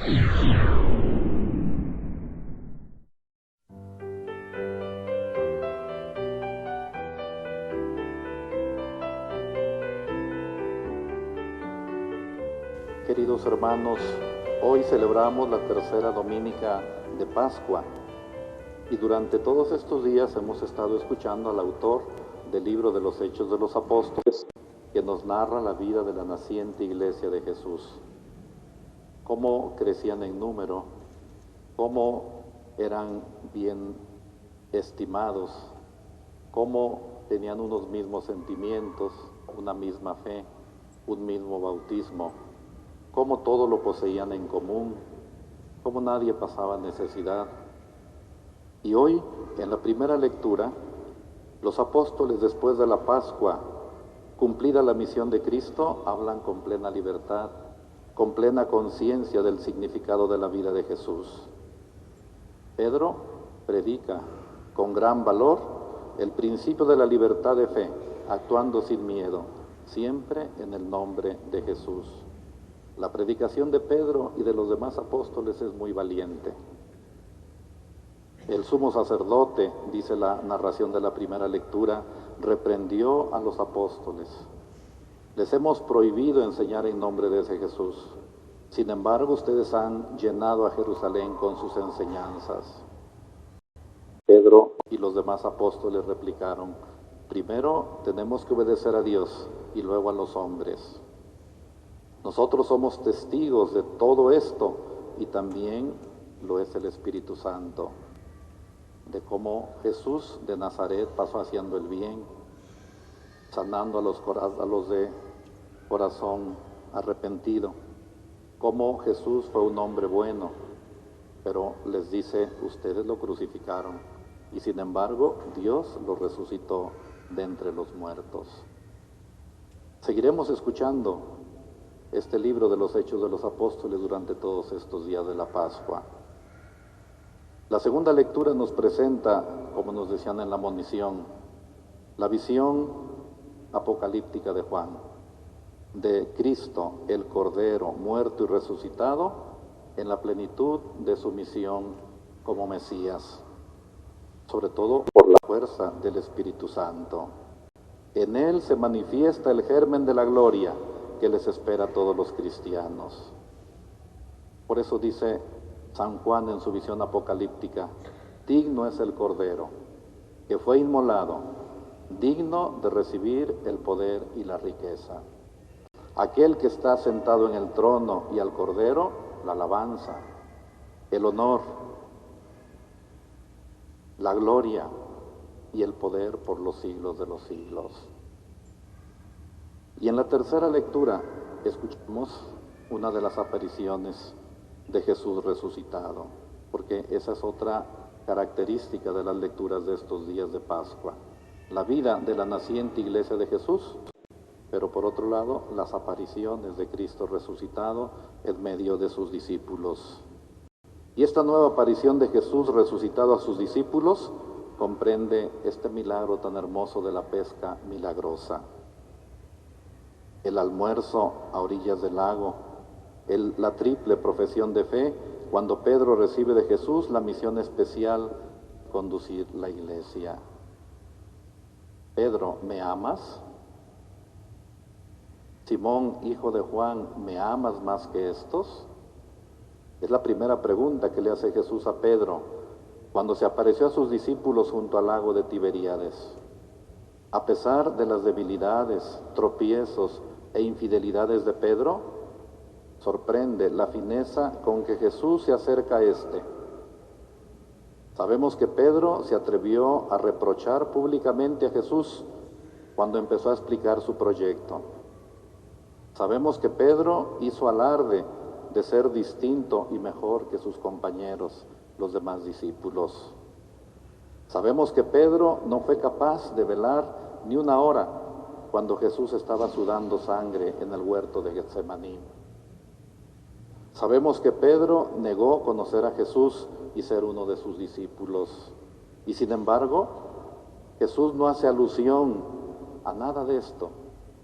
Queridos hermanos, hoy celebramos la tercera dominica de Pascua y durante todos estos días hemos estado escuchando al autor del libro de los Hechos de los Apóstoles, que nos narra la vida de la naciente iglesia de Jesús, cómo crecían en número, cómo eran bien estimados, cómo tenían unos mismos sentimientos, una misma fe, un mismo bautismo, cómo todo lo poseían en común, cómo nadie pasaba necesidad. Y hoy, en la primera lectura, los apóstoles, después de la Pascua, cumplida la misión de Cristo, hablan con plena libertad, con plena conciencia del significado de la vida de Jesús. Pedro predica con gran valor el principio de la libertad de fe, actuando sin miedo, siempre en el nombre de Jesús. La predicación de Pedro y de los demás apóstoles es muy valiente. El sumo sacerdote, dice la narración de la primera lectura, reprendió a los apóstoles. Les hemos prohibido enseñar en nombre de ese Jesús. Sin embargo, ustedes han llenado a Jerusalén con sus enseñanzas. Pedro y los demás apóstoles replicaron: primero tenemos que obedecer a Dios y luego a los hombres. Nosotros somos testigos de todo esto y también lo es el Espíritu Santo, de cómo Jesús de Nazaret pasó haciendo el bien, sanando a los de corazón arrepentido, cómo Jesús fue un hombre bueno, pero les dice: ustedes lo crucificaron y sin embargo Dios lo resucitó de entre los muertos. Seguiremos escuchando este libro de los Hechos de los Apóstoles durante todos estos días de la Pascua. La segunda lectura nos presenta, como nos decían en la monición, la visión apocalíptica de Juan, de Cristo, el Cordero, muerto y resucitado, en la plenitud de su misión como Mesías, sobre todo por la fuerza del Espíritu Santo. En él se manifiesta el germen de la gloria que les espera a todos los cristianos. Por eso dice San Juan en su visión apocalíptica: digno es el Cordero que fue inmolado, digno de recibir el poder y la riqueza. Aquel que está sentado en el trono y al Cordero, la alabanza, el honor, la gloria y el poder por los siglos de los siglos. Y en la tercera lectura escuchamos una de las apariciones de Jesús resucitado, porque esa es otra característica de las lecturas de estos días de Pascua: la vida de la naciente iglesia de Jesús, pero por otro lado las apariciones de Cristo resucitado en medio de sus discípulos. Y esta nueva aparición de Jesús resucitado a sus discípulos comprende este milagro tan hermoso de la pesca milagrosa, el almuerzo a orillas del lago, la triple profesión de fe cuando Pedro recibe de Jesús la misión especial de conducir la iglesia. Pedro, ¿me amas? Simón, hijo de Juan, ¿me amas más que estos? Es la primera pregunta que le hace Jesús a Pedro cuando se apareció a sus discípulos junto al lago de Tiberíades. A pesar de las debilidades, tropiezos e infidelidades de Pedro, sorprende la fineza con que Jesús se acerca a éste. Sabemos que Pedro se atrevió a reprochar públicamente a Jesús cuando empezó a explicar su proyecto. Sabemos que Pedro hizo alarde de ser distinto y mejor que sus compañeros, los demás discípulos. Sabemos que Pedro no fue capaz de velar ni una hora cuando Jesús estaba sudando sangre en el huerto de Getsemaní. Sabemos que Pedro negó conocer a Jesús y ser uno de sus discípulos. Y sin embargo, Jesús no hace alusión a nada de esto,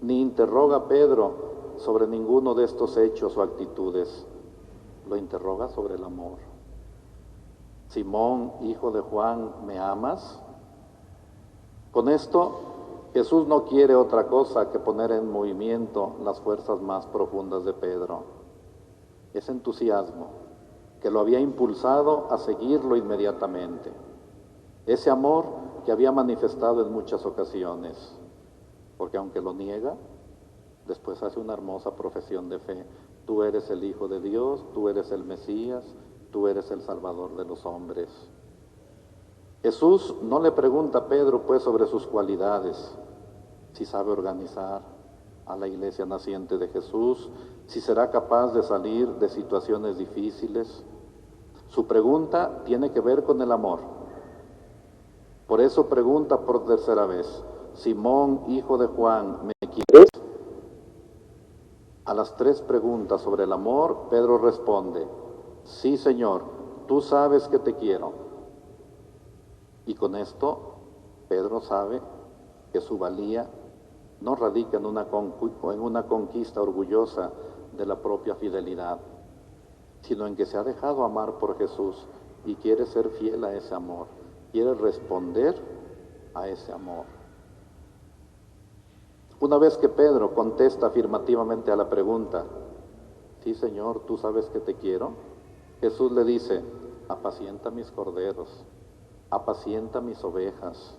ni interroga a Pedro sobre ninguno de estos hechos o actitudes. lo interroga sobre el amor. Simón, hijo de Juan, ¿me amas? Con esto, Jesús no quiere otra cosa que poner en movimiento las fuerzas más profundas de Pedro. Ese entusiasmo que lo había impulsado a seguirlo inmediatamente. Ese amor que había manifestado en muchas ocasiones. Porque aunque lo niega, después hace una hermosa profesión de fe. Tú eres el Hijo de Dios, tú eres el Mesías, tú eres el Salvador de los hombres. Jesús no le pregunta a Pedro pues sobre sus cualidades, si sabe organizar a la iglesia naciente de Jesús, si será capaz de salir de situaciones difíciles. Su pregunta tiene que ver con el amor. Por eso pregunta por tercera vez, Simón, hijo de Juan, ¿me quieres? A las tres preguntas sobre el amor, Pedro responde, sí, Señor, tú sabes que te quiero. Y con esto, Pedro sabe que su valía no radica en una conquista orgullosa de la propia fidelidad, sino en que se ha dejado amar por Jesús y quiere ser fiel a ese amor, quiere responder a ese amor. Una vez que Pedro contesta afirmativamente a la pregunta, sí, Señor, tú sabes que te quiero, Jesús le dice, apacienta mis corderos, apacienta mis ovejas.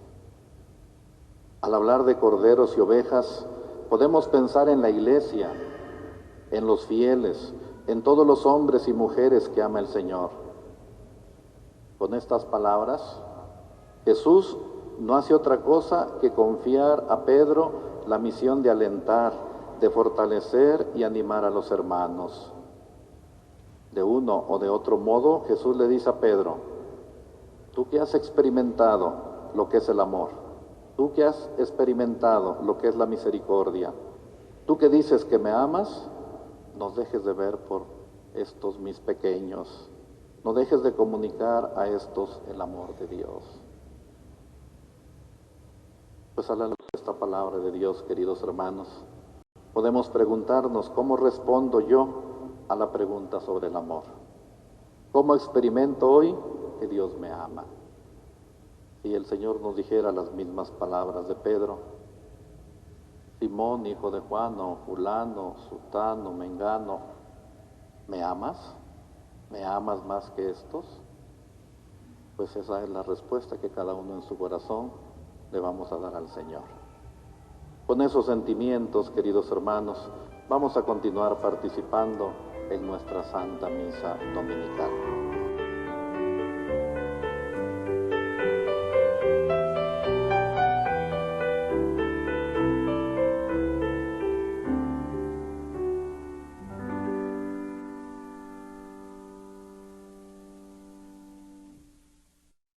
Al hablar de corderos y ovejas, podemos pensar en la iglesia, en los fieles, en todos los hombres y mujeres que ama el Señor. Con estas palabras, Jesús no hace otra cosa que confiar a Pedro la misión de alentar, de fortalecer y animar a los hermanos. De uno o de otro modo, Jesús le dice a Pedro, tú que has experimentado lo que es el amor, tú que has experimentado lo que es la misericordia, tú que dices que me amas, no dejes de ver por estos mis pequeños, no dejes de comunicar a estos el amor de Dios. Pues a la luz de esta palabra de Dios, queridos hermanos, podemos preguntarnos cómo respondo yo a la pregunta sobre el amor. ¿Cómo experimento hoy que Dios me ama? Si el Señor nos dijera las mismas palabras de Pedro, Simón, hijo de Juan, o fulano, sutano, mengano, ¿me amas? ¿Me amas más que estos? Pues esa es la respuesta que cada uno en su corazón le vamos a dar al Señor. Con esos sentimientos, queridos hermanos, vamos a continuar participando en nuestra Santa Misa Dominical.